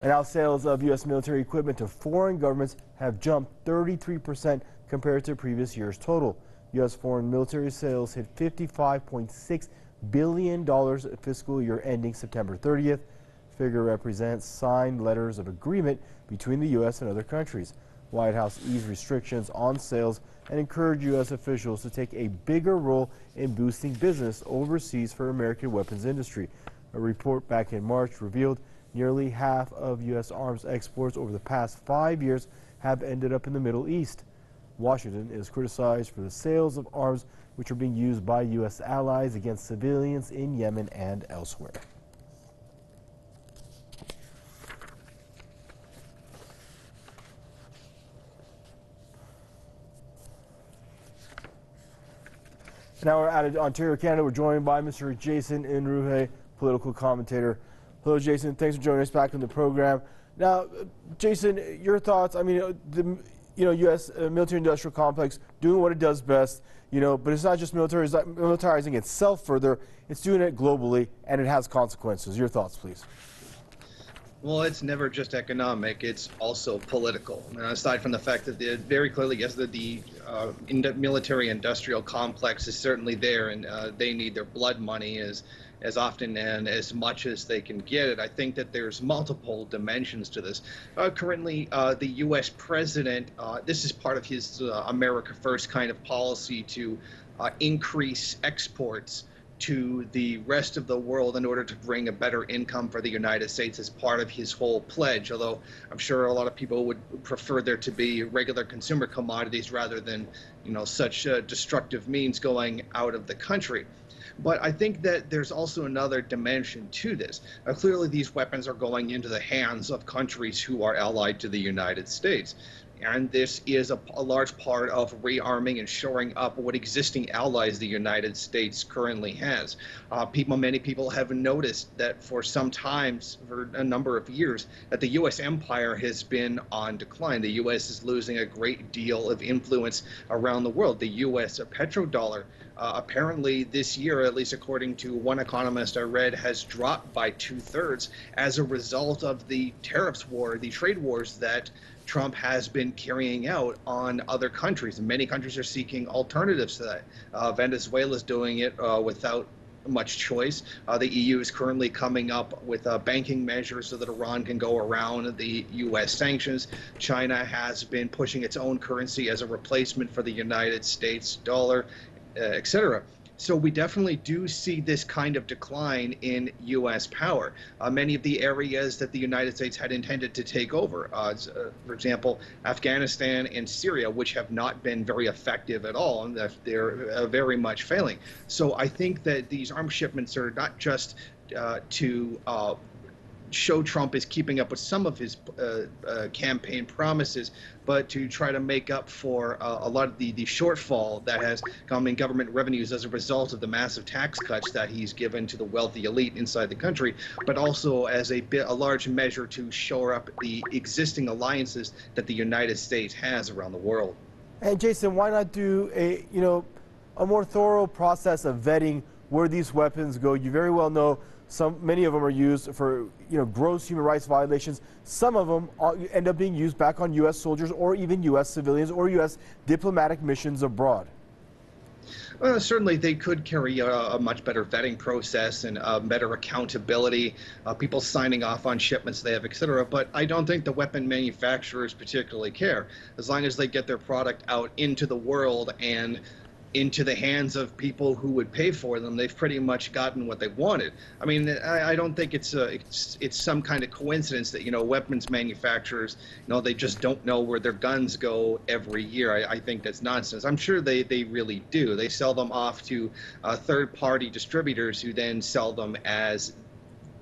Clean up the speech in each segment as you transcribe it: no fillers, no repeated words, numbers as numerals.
And now sales of U.S. military equipment to foreign governments have jumped 33% compared to previous year's total. U.S. foreign military sales hit $55.6 billion fiscal year ending September 30th. Figure represents signed letters of agreement between the U.S. and other countries. White House eased restrictions on sales and encouraged U.S. officials to take a bigger role in boosting business overseas for American weapons industry. A report back in March revealed nearly half of U.S. arms exports over the past 5 years have ended up in the Middle East. Washington is criticized for the sales of arms which are being used by U.S. allies against civilians in Yemen and elsewhere. Now we're out of Ontario, Canada. We're joined by Mr. Jason Unruhe, political commentator. Hello, Jason. Thanks for joining us back on the program. Now, Jason, your thoughts? I mean, the U.S. military-industrial complex doing what it does best. But it's not just militarizing itself further. It's doing it globally, and it has consequences. Your thoughts, please. Well, it's never just economic, it's also political. Aside from the fact that very clearly, yes, the military-industrial complex is certainly there, and they need their blood money as often and as much as they can get it. I think that there's multiple dimensions to this. Currently, the U.S. president, this is part of his America First kind of policy to increase exports to the rest of the world in order to bring a better income for the United States as part of his whole pledge, although I'm sure a lot of people would prefer there to be regular consumer commodities rather than, such destructive means going out of the country. But I think that there's also another dimension to this. Clearly, these weapons are going into the hands of countries who are allied to the United States. And this is a large part of rearming and shoring up what existing allies the United States currently has. Many people have noticed that for some times, for a number of years, that the U.S. empire has been on decline. The U.S. is losing a great deal of influence around the world. The U.S. petrodollar apparently this year, at least according to one economist I read, has dropped by 2/3 as a result of the tariffs war, the trade wars that Trump has been carrying out on other countries. And many countries are seeking alternatives to that. Venezuela is doing it without much choice. The EU is currently coming up with banking measures so that Iran can go around the U.S. sanctions. China has been pushing its own currency as a replacement for the United States dollar, etc. So we definitely do see this kind of decline in U.S. power. Many of the areas that the United States had intended to take over, for example, Afghanistan and Syria, which have not been very effective at all, and they're very much failing. So I think that these arms shipments are not just to show Trump is keeping up with some of his campaign promises, but to try to make up for a lot of the shortfall that has come in government revenues as a result of the massive tax cuts that he's given to the wealthy elite inside the country, but also as a large measure to shore up the existing alliances that the United States has around the world. And Jason, why not do a more thorough process of vetting where these weapons go? You very well know many of them are used for gross human rights violations. Some of them end up being used back on U.S. soldiers or even U.S. civilians or U.S. diplomatic missions abroad. Well, certainly they could carry a much better vetting process and better accountability, people signing off on shipments they have, etc. But I don't think the weapon manufacturers particularly care. As long as they get their product out into the world and into the hands of people who would pay for them, they've pretty much gotten what they wanted. I mean, I don't think it's some kind of coincidence that weapons manufacturers they just don't know where their guns go every year. I think that's nonsense. I'm sure they really do. They sell them off to third-party distributors who then sell them as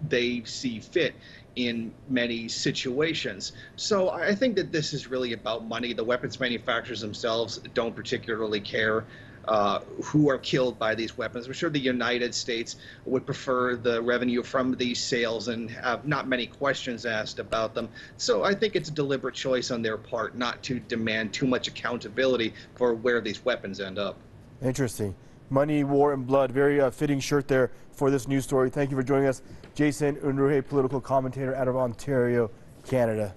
they see fit in many situations. So I think that this is really about money. The weapons manufacturers themselves don't particularly care who are killed by these weapons. I'm sure the United States would prefer the revenue from these sales and have not many questions asked about them. So I think it's a deliberate choice on their part not to demand too much accountability for where these weapons end up. Interesting. Money, war, and blood. Very fitting shirt there for this news story. Thank you for joining us. Jason Unruhe, political commentator out of Ontario, Canada.